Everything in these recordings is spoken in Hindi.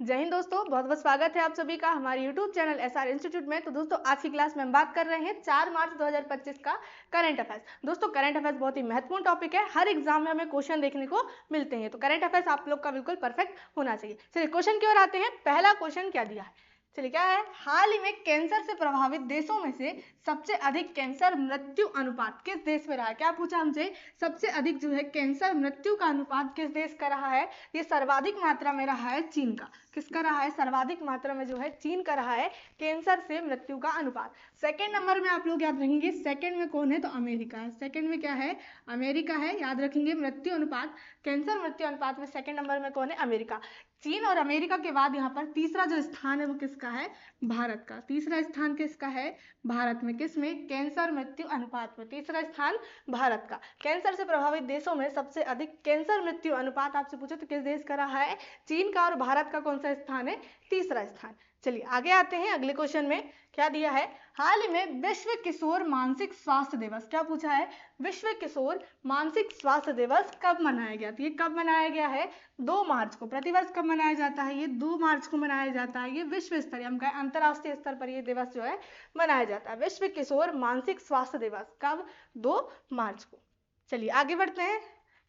जय हिंद दोस्तों, बहुत बहुत स्वागत है आप सभी का हमारे YouTube चैनल SR इंस्टीट्यूट में। तो दोस्तों आज की क्लास में हम बात कर रहे हैं 4 मार्च 2025 का करंट अफेयर्स। दोस्तों करंट अफेयर्स बहुत ही महत्वपूर्ण टॉपिक है, हर एग्जाम में हमें क्वेश्चन देखने को मिलते हैं, तो करंट अफेयर्स आप लोग का बिल्कुल परफेक्ट होना चाहिए। चलिए क्वेश्चन की ओर आते हैं। पहला क्वेश्चन क्या दिया है, चलिए क्या है, हाल ही में कैंसर से प्रभावित देशों में से सबसे अधिक कैंसर मृत्यु अनुपात किस देश में रहा है। क्या पूछा हमसे, सबसे अधिक जो है कैंसर मृत्यु का अनुपात किस देश का रहा है। ये सर्वाधिक मात्रा में रहा है चीन का। किसका रहा है, सर्वाधिक मात्रा में जो है चीन का रहा है कैंसर से मृत्यु का अनुपात। सेकंड नंबर में आप लोग याद रखेंगे, सेकंड में कौन है, तो अमेरिका है। सेकंड में क्या है, अमेरिका है, याद रखेंगे। मृत्यु अनुपात, कैंसर मृत्यु अनुपात में सेकंड नंबर में कौन है, अमेरिका। चीन और अमेरिका के बाद यहाँ पर तीसरा जो स्थान है वो किसका है, भारत का। तीसरा स्थान किसका है, भारत में। किसमें, कैंसर मृत्यु अनुपात में तीसरा स्थान भारत का। कैंसर से प्रभावित देशों में सबसे अधिक कैंसर मृत्यु अनुपात आपसे पूछे तो किस देश का रहा है, चीन का। और भारत का कौन सा स्थान है, तीसरा स्थान। चलिए आगे आते हैं अगले क्वेश्चन में। क्या दिया है, हाल ही में विश्व किशोर मानसिक स्वास्थ्य दिवस, क्या पूछा है, विश्व किशोर मानसिक स्वास्थ्य दिवस कब मनाया गया। तो ये कब मनाया गया है, 2 मार्च को। प्रतिवर्ष कब मनाया जाता है, ये 2 मार्च को मनाया जाता है। ये विश्व स्तरीय, हम कहें अंतर्राष्ट्रीय स्तर पर ये दिवस जो है मनाया जाता है। विश्व किशोर मानसिक स्वास्थ्य दिवस कब, 2 मार्च को। चलिए आगे बढ़ते हैं।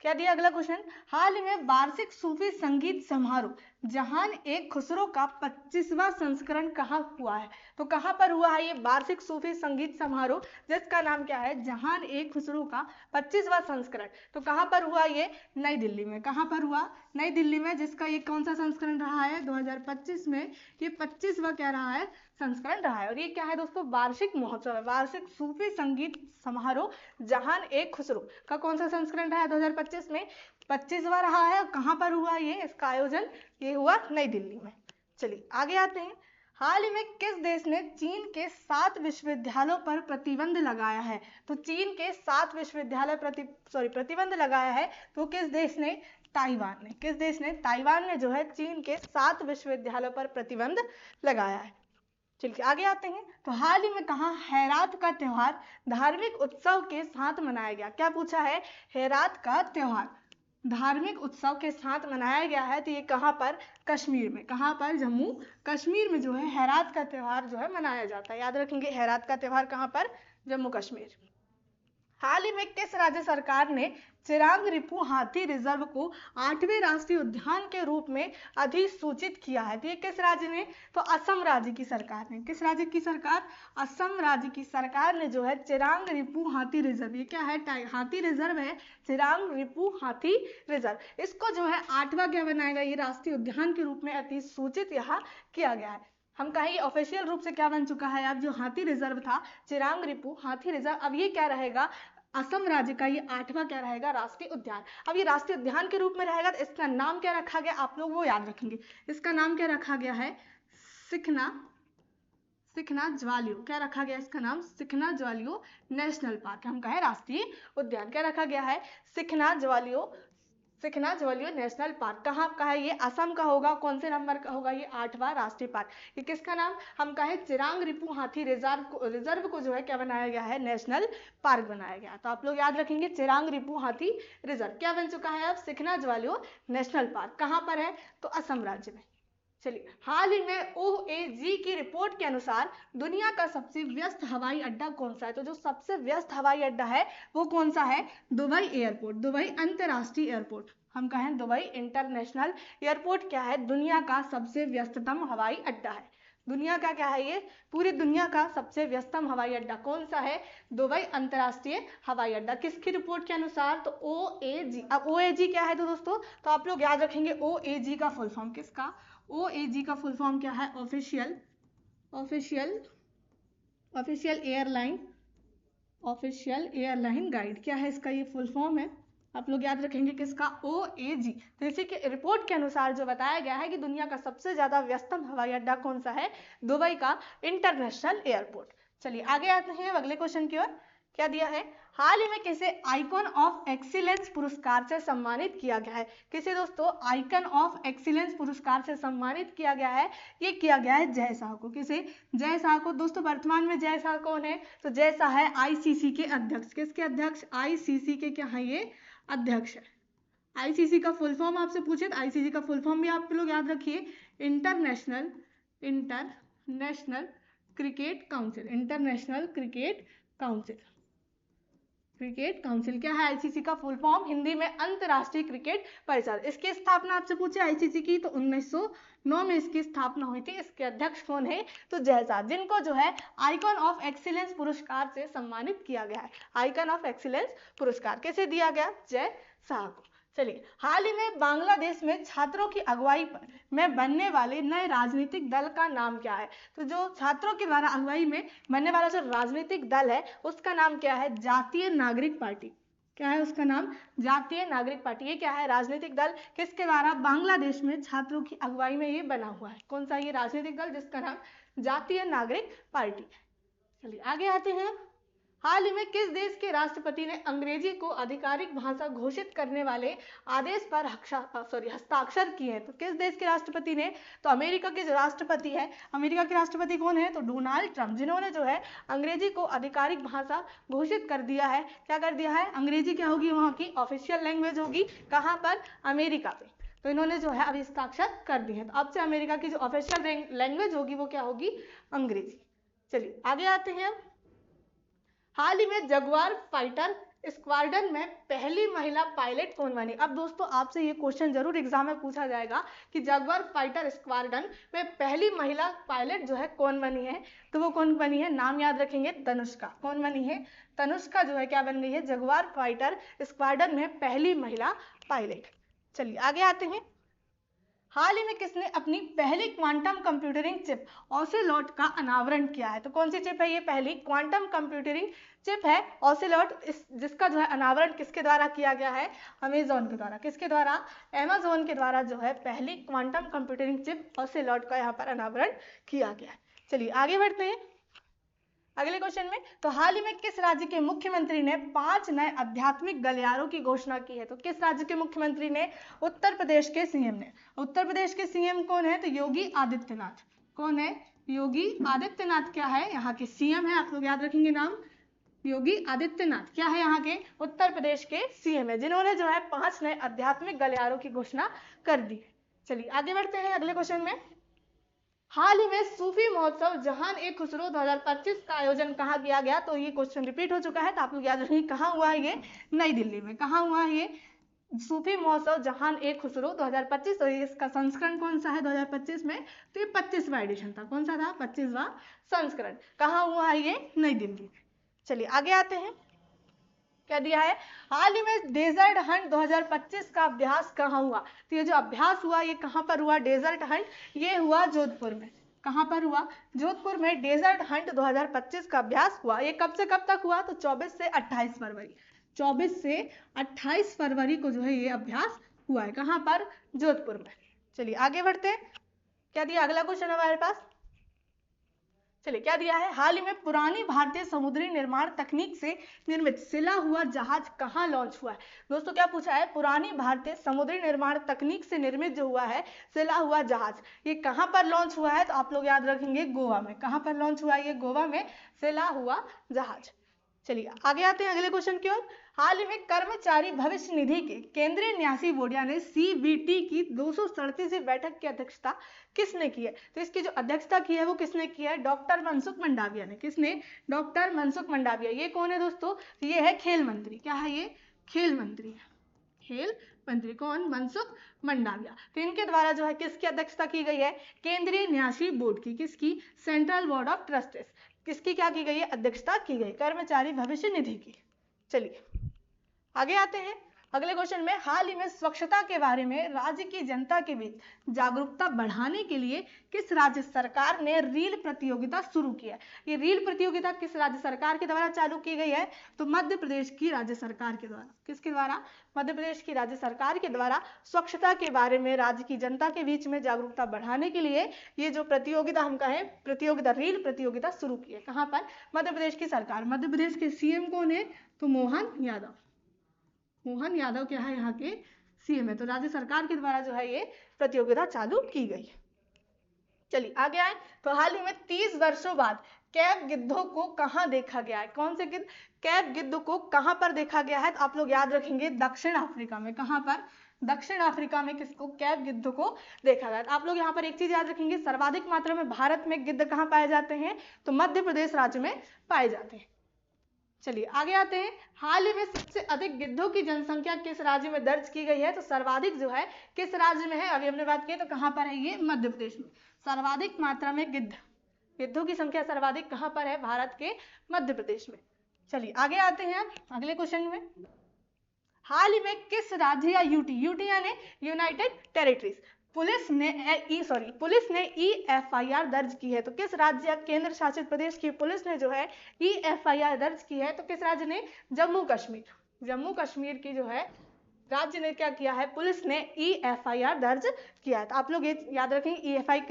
क्या दिया अगला क्वेश्चन, हाल ही में वार्षिक सूफी संगीत समारोह जहान एक खुसरो का 25वां संस्करण कहाँ हुआ है। तो कहाँ पर हुआ है ये वार्षिक सूफी संगीत समारोह, जिसका नाम क्या है, जहान एक खुसरो का 25वां संस्करण। तो कहाँ पर हुआ ये, नई दिल्ली में। कहाँ पर हुआ, नई दिल्ली में, जिसका ये कौन सा संस्करण रहा है, 2025 में ये 25वां क्या रहा है, संस्करण रहा है। और ये क्या है दोस्तों, वार्षिक महोत्सव है, वार्षिक सूफी संगीत समारोह जहान एक खुसरो का कौन सा संस्करण रहा है 2025 में, 25वां रहा है। कहाँ पर हुआ ये, इसका आयोजन ये हुआ नई दिल्ली में। चलिए आगे आते हैं। हाल ही में किस देश ने चीन के 7 विश्वविद्यालयों पर प्रतिबंध लगाया है। तो चीन के 7 विश्वविद्यालय प्रतिबंध लगाया है, तो किस देश ने, ताइवान ने। किस देश ने, ताइवान ने जो है चीन के 7 विश्वविद्यालयों पर प्रतिबंध लगाया है। चलिए आगे आते हैं। तो हाल ही में कहा, हैरात का त्योहार धार्मिक उत्सव के साथ मनाया गया। क्या पूछा है, हैरात का त्योहार धार्मिक उत्सव के साथ मनाया गया है। तो ये कहाँ पर, कश्मीर में। कहाँ पर, जम्मू कश्मीर में जो है हैरात का त्योहार जो है मनाया जाता है। याद रखेंगे, हैरात का त्योहार कहाँ पर, जम्मू कश्मीर। हाल ही में किस राज्य सरकार ने चिरांग रिपु हाथी रिजर्व को 8वें राष्ट्रीय उद्यान के रूप में अधिसूचित किया है। तो ये किस राज्य ने, तो असम राज्य की सरकार ने। किस राज्य की सरकार, असम राज्य की सरकार ने जो है चिरांग रिपु हाथी रिजर्व, ये क्या है, हाथी रिजर्व है, चिरांग रिपु हाथी रिजर्व, इसको जो है 8वां क्या बनाएगा, ये राष्ट्रीय उद्यान के रूप में अधिसूचित यहाँ किया गया है। हम कहें ऑफिशियल रूप से क्या बन चुका है, अब जो हाथी रिजर्व था, चिरांग रिपु हाथी रिजर्व, अब ये क्या रहेगा, असम राज्य का ये 8वां क्या रहेगा, राष्ट्रीय उद्यान। अब ये राष्ट्रीय उद्यान के रूप में रहेगा, तो इसका नाम क्या रखा गया, आप लोग वो याद रखेंगे। इसका नाम क्या रखा गया है, सिखना ज्वालियो। क्या रखा गया इसका नाम, सिखना ज्वालियो नेशनल पार्क। हम कहें राष्ट्रीय उद्यान, क्या रखा गया है, सिखना ज्वालियो नेशनल पार्क। कहाँ का है ये, असम का होगा। कौन से नंबर का होगा ये, 8वां राष्ट्रीय पार्क। ये किसका नाम, हम कहें चिरांग रिपु हाथी रिजर्व को जो है क्या बनाया गया है, नेशनल पार्क बनाया गया। तो आप लोग याद रखेंगे, चिरांग रिपु हाथी रिजर्व क्या बन चुका है अब, सिखना ज्वालियो नेशनल पार्क। कहाँ पर है, तो असम राज्य में। चलिए, हाल ही में OAG की रिपोर्ट के अनुसार दुनिया का सबसे व्यस्त हवाई अड्डा कौन सा है। तो जो सबसे व्यस्त हवाई अड्डा है वो कौन सा है, दुबई एयरपोर्ट, दुबई अंतर्राष्ट्रीय एयरपोर्ट। हम कहें दुबई इंटरनेशनल एयरपोर्ट क्या है, दुनिया का सबसे व्यस्ततम हवाई अड्डा है। दुनिया का क्या है ये, पूरी दुनिया का सबसे व्यस्ततम हवाई अड्डा कौन सा है, दुबई अंतर्राष्ट्रीय हवाई अड्डा। किसकी रिपोर्ट के अनुसार, तो OAG। अब OAG क्या है तो दोस्तों, तो आप लोग याद रखेंगे OAG का फुल फॉर्म, किसका, OAG का फुल फॉर्म क्या है, ऑफिशियल एयरलाइन गाइड। क्या है इसका ये फुल फॉर्म है, आप लोग याद रखेंगे किसका, OAG। तो इसी के रिपोर्ट के अनुसार जो बताया गया है कि दुनिया का सबसे ज्यादा व्यस्तम हवाई अड्डा कौन सा है, दुबई का इंटरनेशनल एयरपोर्ट। चलिए आगे आते हैं अगले क्वेश्चन की ओर। क्या दिया है, हाल ही में किसे आइकन ऑफ एक्सीलेंस पुरस्कार से सम्मानित किया गया है। किसे दोस्तों, आइकन ऑफ एक्सीलेंस पुरस्कार से सम्मानित किया गया है। ये किया गया है जय शाह को। किसे, जय शाह को। दोस्तों वर्तमान में जय शाह कौन है, तो जय शाह है ICC के अध्यक्ष। किसके अध्यक्ष, ICC के क्या है ये, अध्यक्ष है। ICC का फुल फॉर्म आपसे पूछे तो ICC का फुल फॉर्म भी आप लोग याद रखिए, international cricket council. International cricket council क्या है? आईसीसी का फुल फॉर्म हिंदी में अंतरराष्ट्रीय क्रिकेट परिषद। इसकी स्थापना आपसे पूछे आईसीसी की तो 1909 में इसकी स्थापना हुई थी। इसके अध्यक्ष कौन है? तो जय शाह, जिनको जो है आइकन ऑफ एक्सीलेंस पुरस्कार से सम्मानित किया गया है। आइकन ऑफ एक्सीलेंस पुरस्कार कैसे दिया गया? जय शाह को। चलिए, हाल ही में बांग्लादेश में छात्रों की अगुवाई में बनने वाले नए राजनीतिक दल का नाम क्या है? तो जो छात्रों के द्वारा अगुवाई में बनने वाला जो राजनीतिक दल है उसका नाम क्या है? जातीय नागरिक पार्टी। क्या है उसका नाम? जातीय नागरिक पार्टी। ये क्या है? राजनीतिक दल किसके द्वारा? बांग्लादेश में छात्रों की अगुवाई में ये बना हुआ है। कौन सा ये राजनीतिक दल? जिसका नाम जातीय नागरिक पार्टी। चलिए आगे आते हैं। हाल ही में किस देश के राष्ट्रपति ने अंग्रेजी को आधिकारिक भाषा घोषित करने वाले आदेश पर हस्ताक्षर किए हैं? तो किस देश के राष्ट्रपति ने? तो अमेरिका के जो राष्ट्रपति है, अमेरिका के राष्ट्रपति कौन है? तो डोनाल्ड ट्रंप, जिन्होंने जो है अंग्रेजी को आधिकारिक भाषा घोषित कर दिया है। क्या कर दिया है? अंग्रेजी क्या होगी? वहाँ की ऑफिशियल लैंग्वेज होगी। कहाँ पर? अमेरिका पे। तो इन्होंने जो है अभी हस्ताक्षर कर दिए हैं। तो अब से अमेरिका की जो ऑफिशियल लैंग्वेज होगी वो क्या होगी? अंग्रेजी। चलिए आगे आते हैं। हाल ही में जगुआर फाइटर स्क्वाड्रन में पहली महिला पायलट कौन बनी? अब दोस्तों आपसे ये क्वेश्चन जरूर एग्जाम में पूछा जाएगा कि जगुआर फाइटर स्क्वाड्रन में पहली महिला पायलट जो है कौन बनी है? तो वो कौन बनी है? नाम याद रखेंगे, तनुष्का। कौन बनी है? तनुष्का जो है क्या बन गई है? जगुआर फाइटर स्क्वाड्रन में पहली महिला पायलट। चलिए आगे आते हैं। हाल ही में किसने अपनी पहली क्वांटम कंप्यूटरिंग चिप ऑसिलॉट का अनावरण किया है? तो कौन सी चिप है ये? पहली क्वांटम कंप्यूटरिंग चिप है ऑसिलॉट, जिसका जो है अनावरण किसके द्वारा किया गया है? अमेजॉन के द्वारा। किसके द्वारा? अमेजॉन के द्वारा जो है पहली क्वांटम कंप्यूटरिंग चिप ऑसिलॉट का यहाँ पर अनावरण किया गया है। चलिए आगे बढ़ते हैं अगले क्वेश्चन में। तो हाल ही में किस राज्य के मुख्यमंत्री ने 5 नए आध्यात्मिक गलियारों की घोषणा की है? तो किस राज्य के मुख्यमंत्री ने? उत्तर प्रदेश के सीएम ने। उत्तर प्रदेश के सीएम कौन है? तो योगी आदित्यनाथ। कौन है? योगी आदित्यनाथ क्या है? यहाँ के सीएम है। आप लोग याद रखेंगे नाम, योगी आदित्यनाथ क्या है? यहाँ के उत्तर प्रदेश के सीएम है, जिन्होंने जो है 5 नए आध्यात्मिक गलियारों की घोषणा कर दी। चलिए आगे बढ़ते हैं अगले क्वेश्चन में। हाल ही में सूफी महोत्सव जहान-ए-खुसरो 2025 का आयोजन कहाँ किया गया? तो ये क्वेश्चन रिपीट हो चुका है, तो आप लोग याद रखेंगे कहाँ हुआ है ये? नई दिल्ली में। कहाँ हुआ है ये? सूफी महोत्सव जहान-ए-खुसरो 2025। तो इसका संस्करण कौन सा है 2025 में? तो ये 25वां एडिशन था। कौन सा था? 25वां संस्करण। कहाँ हुआ है ये? नई दिल्ली। चलिए आगे आते हैं। क्या दिया है? हाल ही में डेजर्ट हंट 2025 का अभ्यास कहाँ हुआ? तो ये जो अभ्यास हुआ ये कहाँ पर हुआ? डेजर्ट हंट ये हुआ जोधपुर में। कहाँ पर हुआ? जोधपुर में डेजर्ट हंट 2025 का अभ्यास हुआ। ये कब से कब तक हुआ? तो 24 से 28 फरवरी। 24 से 28 फरवरी को जो है ये अभ्यास हुआ है। कहाँ पर? जोधपुर में। चलिए आगे बढ़ते हैं। क्या दिया अगला क्वेश्चन हमारे पास? चलिए क्या दिया है? हाल ही में पुरानी भारतीय समुद्री निर्माण तकनीक से निर्मित सिला हुआ जहाज कहाँ लॉन्च हुआ है? दोस्तों क्या पूछा है? पुरानी भारतीय समुद्री निर्माण तकनीक से निर्मित जो हुआ है सिला हुआ जहाज, ये कहाँ पर लॉन्च हुआ है? तो आप लोग याद रखेंगे गोवा में। कहाँ पर लॉन्च हुआ है ये? गोवा में सिला हुआ जहाज। चलिए आगे आते हैं अगले क्वेश्चन की ओर। हाल ही में कर्मचारी भविष्य निधि के केंद्रीय न्यासी बोर्ड यानी सीबीटी की 237वीं बैठक की अध्यक्षता किसने की है? तो इसकी जो अध्यक्षता की है वो किसने की है? डॉक्टर मनसुख मंडाविया ने। किसने? डॉक्टर मनसुख मंडाविया। ये कौन है दोस्तों? ये है खेल मंत्री। क्या है ये? खेल मंत्री। खेल मंत्री कौन? मनसुख मंडाविया। तो इनके द्वारा जो है किसकी अध्यक्षता की गई है? केंद्रीय न्यासी बोर्ड की। किसकी? Central board of trustees. किसकी क्या की गई है? अध्यक्षता की गई, कर्मचारी भविष्य निधि की। चलिए आगे आते हैं अगले क्वेश्चन में। हाल ही में स्वच्छता के बारे में राज्य की जनता के बीच जागरूकता बढ़ाने के लिए किस राज्य सरकार ने रील प्रतियोगिता शुरू की है? ये रील प्रतियोगिता किस राज्य सरकार के द्वारा चालू की गई है? तो मध्य प्रदेश की राज्य सरकार के द्वारा। किसके द्वारा? मध्य प्रदेश की राज्य सरकार के द्वारा स्वच्छता के बारे में राज्य की जनता के बीच में जागरूकता बढ़ाने के लिए ये जो प्रतियोगिता हम कहें प्रतियोगिता, रील प्रतियोगिता शुरू की है। कहाँ पर? मध्य प्रदेश की सरकार। मध्य प्रदेश के सीएम कौन है? तो मोहन यादव। मोहन यादव क्या है? यहाँ के सीएम है। तो राज्य सरकार के द्वारा जो है ये प्रतियोगिता चालू की गई है। चलिए आगे आए। तो हाल ही में 30 वर्षों बाद कैप गिद्धों को कहाँ देखा गया है? कौन से गिद्ध? कैप गिद्ध को कहाँ पर देखा गया है? तो आप लोग याद रखेंगे दक्षिण अफ्रीका में। कहाँ पर? दक्षिण अफ्रीका में किसको, कैब गिद्ध को देखा गया। आप लोग यहाँ पर एक चीज याद रखेंगे, सर्वाधिक मात्रा में भारत में गिद्ध कहाँ पाए जाते हैं, तो मध्य प्रदेश राज्य में पाए जाते हैं। चलिए आगे आते हैं, हाल ही में सबसे अधिक गिद्धों की जनसंख्या किस राज्य में दर्ज की गई है, तो सर्वाधिक जो है किस राज्य में है, अभी हमने बात की तो कहाँ पर है, ये मध्य प्रदेश में। सर्वाधिक मात्रा में गिद्धों की संख्या सर्वाधिक कहाँ पर है, भारत के मध्य प्रदेश में। चलिए आगे आते हैं अगले क्वेश्चन में, हाल ही में किस राज्य या यूटी यानी यूनाइटेड टेरिटरीज, पुलिस ने EFIR दर्ज की है, तो किस राज्य या केंद्र शासित प्रदेश की पुलिस ने जो है EFIR दर्ज की है, तो किस राज्य ने, जम्मू कश्मीर की जो है राज्य ने क्या किया है, पुलिस ने EFIR दर्ज किया है। तो आप लोग ये याद रखेंगे, EFIR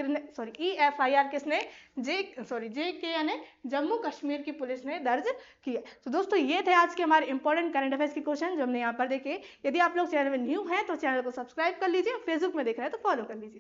किसने, JK यानी जम्मू कश्मीर की पुलिस ने दर्ज किया। तो दोस्तों ये थे आज के हमारे इंपॉर्टेंट करंट अफेयर्स के क्वेश्चन जो हमने यहाँ पर देखे। यदि आप लोग चैनल में न्यू हैं तो चैनल को सब्सक्राइब कर लीजिए, फेसबुक में देख रहे हैं तो फॉलो कर लीजिए।